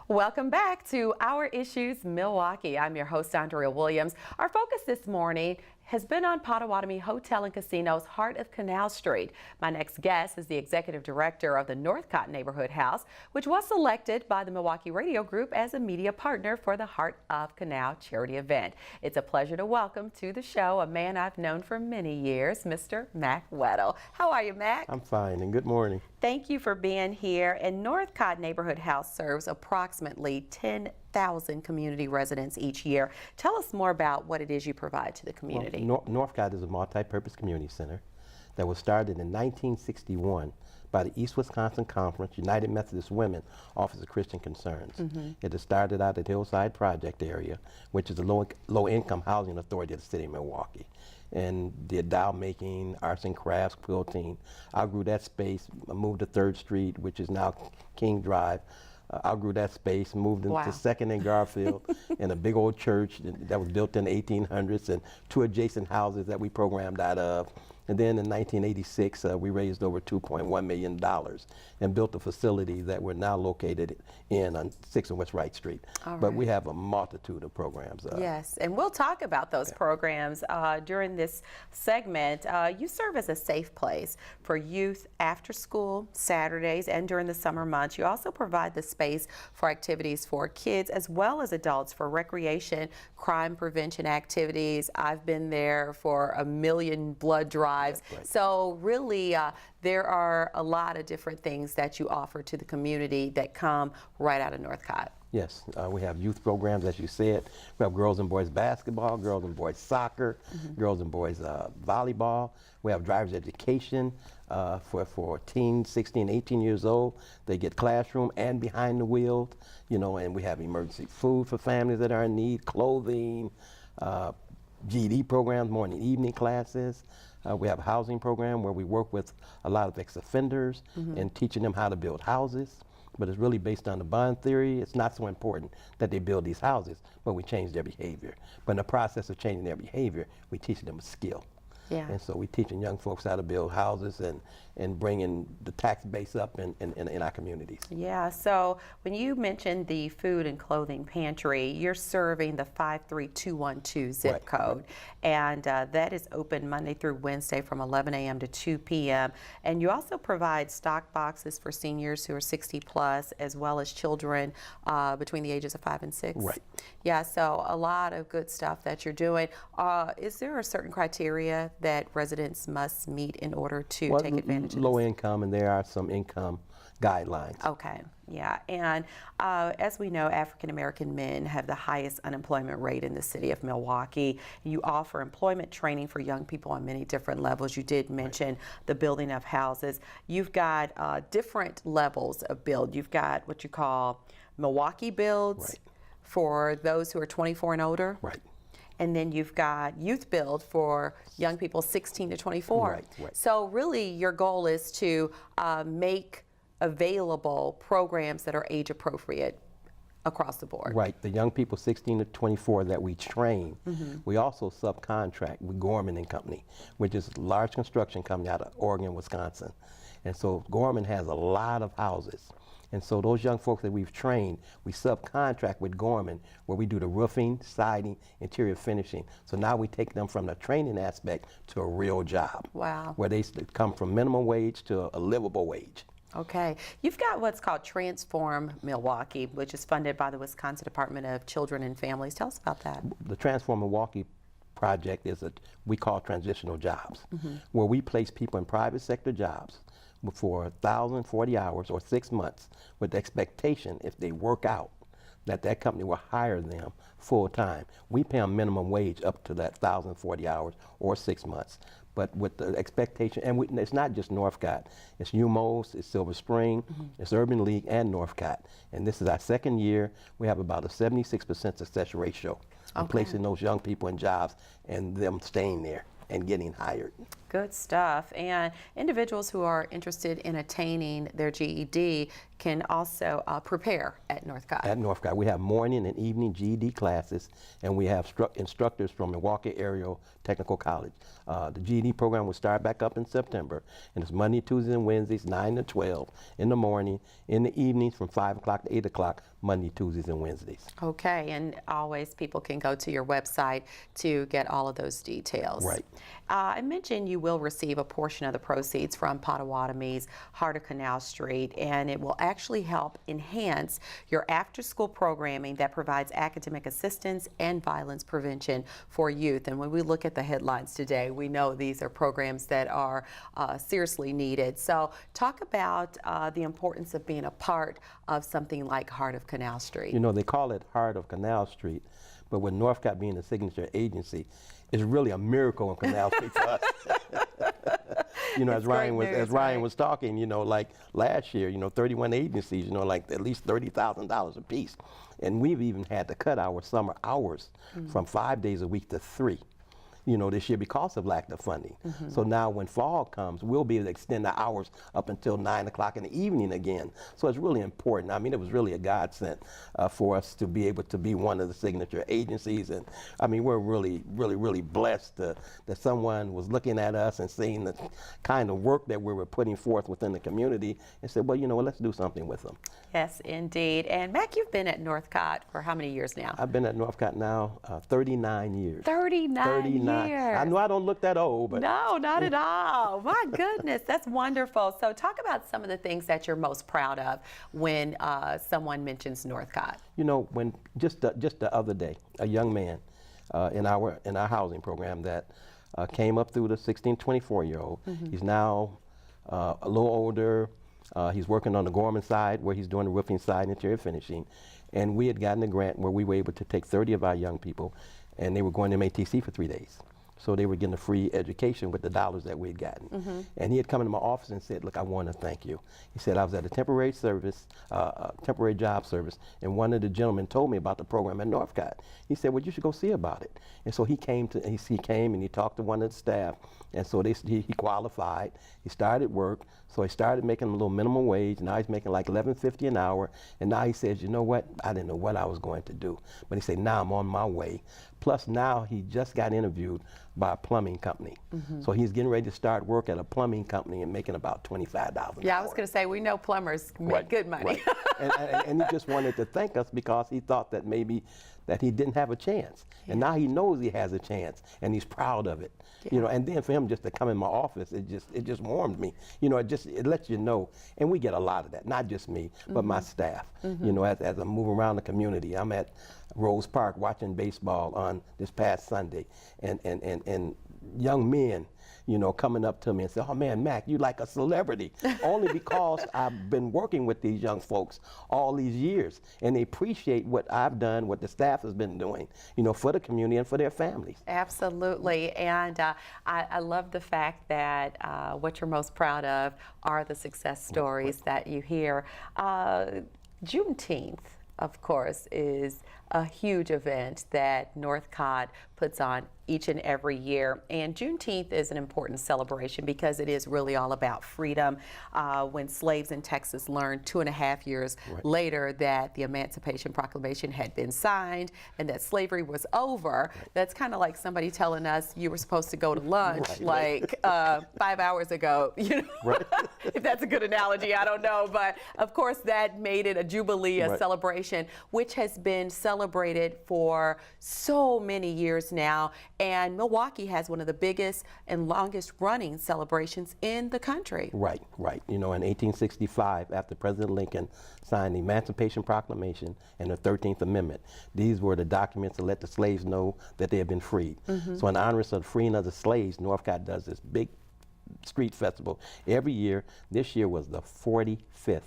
Welcome back to Our Issues Milwaukee. I'm your host, Andrea Williams. Our focus this morning has been on Potawatomi Hotel and Casino's Heart of Canal Street. My next guest is the executive director of the Northcott Neighborhood House, which was selected by the Milwaukee Radio Group as a media partner for the Heart of Canal charity event. It's a pleasure to welcome to the show a man I've known for many years, Mr. Mac Weddle. How are you, Mac? I'm fine, and good morning. Thank you for being here. And Northcott Neighborhood House serves approximately 10,000 community residents each year. Tell us more about what it is you provide to the community. Well, Northcott is a multi-purpose community center that was started in 1961 by the East Wisconsin Conference United Methodist Women Office of Christian Concerns. It has started out at Hillside Project area, which is a low-income housing authority of the city of Milwaukee. And did doll making, arts and crafts, quilting. Outgrew that space, moved to 3rd Street, which is now King Drive. Outgrew that space, moved into 2nd and Garfield in a big old church that was built in the 1800s, and 2 adjacent houses that we programmed out of. And then in 1986, we raised over $2.1 million and built a facility that we're now located in on 6th and West Wright Street. But we have a multitude of programs. Yes, and we'll talk about those programs during this segment. You serve as a safe place for youth after school, Saturdays, and during the summer months. You also provide the space for activities for kids as well as adults for recreation, crime prevention activities. I've been there for a million blood drives. Right. So really, there are a lot of different things that you offer to the community that come right out of Northcott. Yes, we have youth programs, as you said. We have girls and boys basketball, girls and boys soccer, girls and boys volleyball. We have driver's education for teens 16, 18 years old. They get classroom and behind the wheel, you know, and we have emergency food for families that are in need, clothing, GED programs, morning and evening classes. We have a housing program where we work with a lot of ex-offenders and teaching them how to build houses. But it's really based on the bond theory. It's not so important that they build these houses, but we change their behavior. But in the process of changing their behavior, we teach them a skill. Yeah. And so we're teaching young folks how to build houses and bringing the tax base up in our communities. Yeah, so when you mentioned the food and clothing pantry, you're serving the 53212 zip code. And that is open Monday through Wednesday from 11 a.m. to 2 p.m. And you also provide stock boxes for seniors who are 60 plus, as well as children between the ages of 5 and 6. Right. Yeah, so a lot of good stuff that you're doing. Is there a certain criteria that residents must meet in order to take advantage of this? Low income, and there are some income guidelines. Okay, yeah, and as we know, African American men have the highest unemployment rate in the city of Milwaukee. You offer employment training for young people on many different levels. You did mention the building of houses. You've got different levels of build. You've got what you call Milwaukee builds for those who are 24 and older. Right. And then you've got youth build for young people 16 to 24. Right. So really your goal is to make available programs that are age appropriate across the board. Right. The young people 16 to 24 that we train, we also subcontract with Gorman and Company, which is a large construction company out of Oregon, Wisconsin. And so Gorman has a lot of houses. And so those young folks that we've trained, we subcontract with Gorman, where we do the roofing, siding, interior finishing. So now we take them from the training aspect to a real job. Wow. Where they come from minimum wage to a livable wage. Okay. You've got what's called Transform Milwaukee, which is funded by the Wisconsin Department of Children and Families. Tell us about that. The Transform Milwaukee project is we call transitional jobs, where we place people in private sector jobs for 1,040 hours or 6 months with the expectation, if they work out, that company will hire them full time. We pay them minimum wage up to that 1,040 hours or 6 months. But with the expectation, and it's not just Northcott, it's UMOS, it's Silver Spring, it's Urban League, and Northcott. And this is our 2nd year. We have about a 76% success ratio in placing those young people in jobs and them staying there and getting hired. Good stuff. And individuals who are interested in attaining their GED can also prepare at Northcott. At Northcott, we have morning and evening GED classes, and we have instructors from Milwaukee Area Technical College. The GED program will start back up in September, and it's Monday, Tuesdays, and Wednesdays, 9 to 12 in the morning, in the evenings from 5 o'clock to 8 o'clock, Monday, Tuesdays, and Wednesdays. Okay, and always people can go to your website to get all of those details. Right. I mentioned you will receive a portion of the proceeds from Potawatomi's Heart of Canal Street, and it will actually help enhance your after-school programming that provides academic assistance and violence prevention for youth. And when we look at the headlines today, we know these are programs that are seriously needed. So talk about the importance of being a part of something like Heart of Canal Street. You know, they call it Heart of Canal Street, but with Northcott being the signature agency, it's really a miracle on Canal Street for us. You know, as Ryan was talking, you know, like last year, you know, 31 agencies, you know, like at least $30,000 a piece. And we've even had to cut our summer hours from 5 days a week to 3. You know, this year because of lack of funding. So now when fall comes, we'll be able to extend the hours up until 9 o'clock in the evening again. So it's really important. I mean, it was really a godsend for us to be able to be one of the signature agencies. And I mean, we're really blessed that someone was looking at us and seeing the kind of work that we were putting forth within the community and said, well, you know what, let's do something with them. Yes, indeed. And Mac, you've been at Northcott for how many years now? I've been at Northcott now 39 years. 39 years. I know I don't look that old, but no, not at all. My goodness, that's wonderful. So talk about some of the things that you're most proud of when someone mentions Northcott. You know, when just the other day, a young man in our housing program that came up through the 16, 24-year-old. He's now a little older. He's working on the Gorman side where he's doing the roofing side and interior finishing. And we had gotten a grant where we were able to take 30 of our young people, and they were going to MATC for 3 days. So they were getting a free education with the dollars that we had gotten. And he had come into my office and said, look, I want to thank you. He said, I was at a temporary service, temporary job service, and one of the gentlemen told me about the program at Northcott. He said, well, you should go see about it. And so he came and he talked to one of the staff. And so he qualified. He started work. So he started making a little minimum wage. Now he's making like $11.50 an hour. And now he says, you know what? I didn't know what I was going to do. But he said, now I'm on my way. Plus now he just got interviewed by a plumbing company. So he's getting ready to start work at a plumbing company and making about $25,000. Yeah, I was going to say, we know plumbers make good money. And he just wanted to thank us because he thought that maybe that he didn't have a chance. And now he knows he has a chance, and he's proud of it. You know, and then for him just to come in my office, it just warmed me. You know, it lets you know, and we get a lot of that, not just me, but my staff. You know, as I move around the community, I'm at Rose Park watching baseball on this past Sunday, and young men, you know, coming up to me and say, oh man, Mac, you like a celebrity. Only because I've been working with these young folks all these years, and they appreciate what I've done, what the staff has been doing, you know, for the community and for their families. Absolutely, and I love the fact that what you're most proud of are the success stories that you hear. Juneteenth, of course, is a huge event that Northcott puts on each and every year. And Juneteenth is an important celebration because it is really all about freedom. When slaves in Texas learned 2.5 years later that the Emancipation Proclamation had been signed and that slavery was over, that's kind of like somebody telling us you were supposed to go to lunch 5 hours ago. You know, if that's a good analogy, I don't know. But of course, that made it a jubilee, a celebration, which has been celebrated for so many years now. And Milwaukee has one of the biggest and longest running celebrations in the country. Right. You know, in 1865, after President Lincoln signed the Emancipation Proclamation and the 13th Amendment, these were the documents to let the slaves know that they had been freed. So in honor of the freeing of the slaves, Northcott does this big street festival every year. This year was the 45th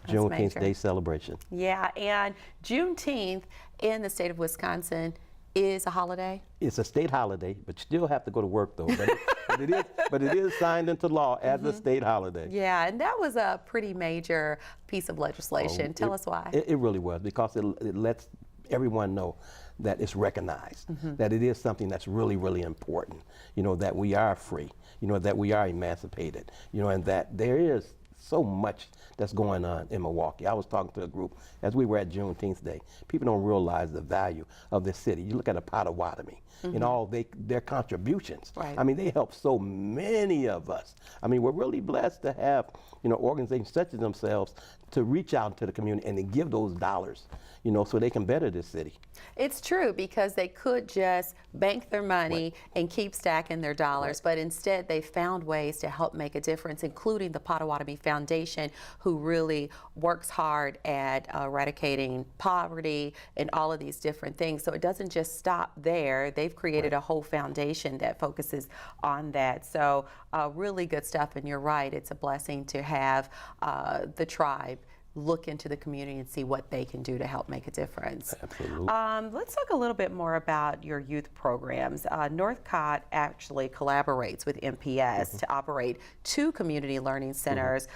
Juneteenth Day celebration. Yeah, and Juneteenth in the state of Wisconsin is a holiday? It's a state holiday, but you still have to go to work though. But it is signed into law as a state holiday. Yeah, and that was a pretty major piece of legislation. Tell us why. It really was, because it lets everyone know that it's recognized, that it is something that's really, really important, you know, that we are free, you know, that we are emancipated, you know, and that there is so much that's going on in Milwaukee. I was talking to a group as we were at Juneteenth Day. People don't realize the value of this city. You look at a Potawatomi and all their contributions. Right. I mean, they help so many of us. I mean, we're really blessed to have, you know, organizations such as themselves to reach out to the community and to give those dollars, you know, so they can better this city. It's true, because they could just bank their money and keep stacking their dollars, but instead they found ways to help make a difference, including the Potawatomi Foundation, who really works hard at eradicating poverty and all of these different things. So it doesn't just stop there. They've created a whole foundation that focuses on that. So really good stuff, and you're right, it's a blessing to have the tribe look into the community and see what they can do to help make a difference. Absolutely. Let's talk a little bit more about your youth programs. Northcott actually collaborates with MPS to operate 2 community learning centers,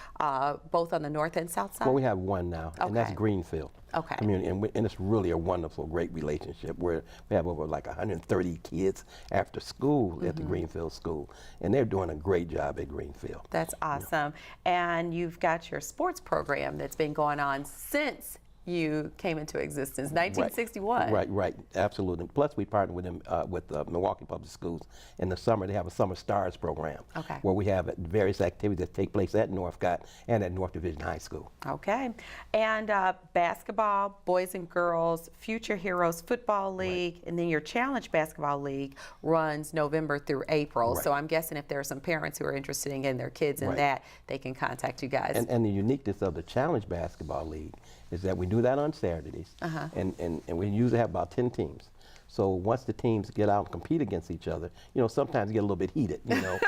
both on the north and south side. Well, we have one now, and that's Greenfield. Okay. Community, and it's really a wonderful, great relationship where we have over like 130 kids after school at the Greenfield School, and they're doing a great job at Greenfield. That's awesome. And you've got your sports program that's been going on since you came into existence, 1961. Right, absolutely. Plus, we partner with them with Milwaukee Public Schools. In the summer, they have a Summer Stars program, where we have various activities that take place at Northcott and at North Division High School. Okay. And basketball, boys and girls, Future Heroes Football League, and then your Challenge Basketball League runs November through April. So I'm guessing if there are some parents who are interested in getting their kids in that, they can contact you guys. And the uniqueness of the Challenge Basketball League is that we do that on Saturdays, and we usually have about 10 teams. So once the teams get out and compete against each other, you know, sometimes get a little bit heated, you know,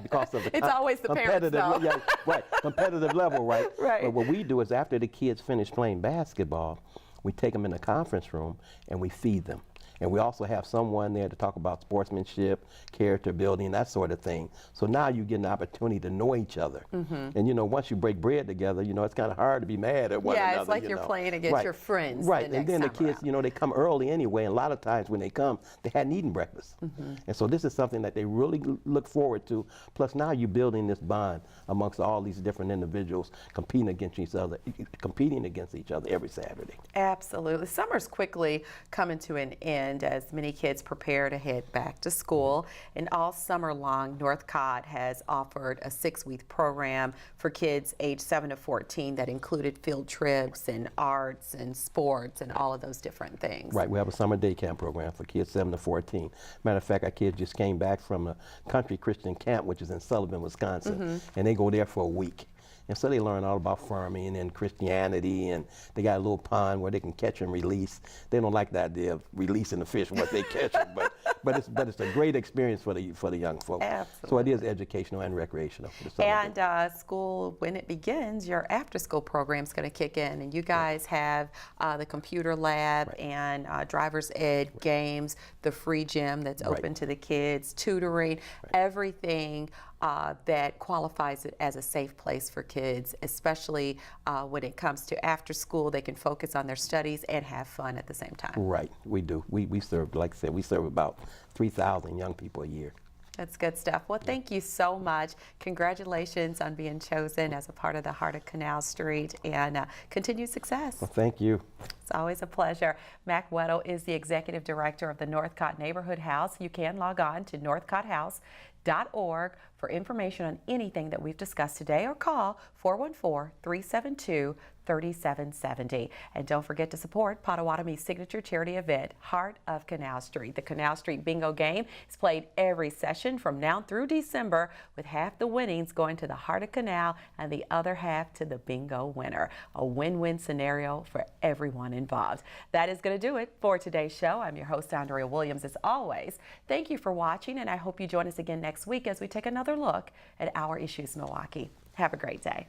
because of the it's always the parents, though. Competitive level, right? Right. But what we do is after the kids finish playing basketball, we take them in the conference room and we feed them. And we also have someone there to talk about sportsmanship, character building, that sort of thing. So now you get an opportunity to know each other. And you know, once you break bread together, you know, it's kind of hard to be mad at one another. Yeah, it's like you're playing against your friends. Right, and then the kids, you know, they come early anyway, and a lot of times when they come, they hadn't eaten breakfast. And so this is something that they really look forward to. Plus now you're building this bond amongst all these different individuals competing against each other every Saturday. Absolutely. Summer's quickly coming to an end as many kids prepare to head back to school. And all summer long, Northcott has offered a 6-week program for kids aged 7 to 14 that included field trips and arts and sports and all of those different things. Right, we have a summer day camp program for kids 7 to 14. Matter of fact, our kids just came back from a country Christian camp, which is in Sullivan, Wisconsin, and they go there for a week. And so they learn all about farming and Christianity, and they got a little pond where they can catch and release. They don't like the idea of releasing the fish once they catch them, but it's a great experience for the young folks. Absolutely. So it is educational and recreational for the summer. And school, when it begins, your after-school program is going to kick in, and you guys have the computer lab and driver's ed games, the free gym that's open to the kids, tutoring, everything that qualifies it as a safe place for kids, especially when it comes to after school. They can focus on their studies and have fun at the same time. Right, we do. We serve, like I said, we serve about 3,000 young people a year. That's good stuff. Well, thank you so much. Congratulations on being chosen as a part of the Heart of Canal Street, and continued success. Well, thank you. It's always a pleasure. Mac Weddle is the Executive Director of the Northcott Neighborhood House. You can log on to northcotthouse.org for information on anything that we've discussed today, or call 414-372-3770. And don't forget to support Potawatomi's signature charity event, Heart of Canal Street. The Canal Street Bingo game is played every session from now through December, with half the winnings going to the Heart of Canal and the other half to the bingo winner. A win-win scenario for everyone involved. That is going to do it for today's show. I'm your host, Andrea Williams, as always. Thank you for watching, and I hope you join us again next week as we take another look at Our Issues Milwaukee. Have a great day.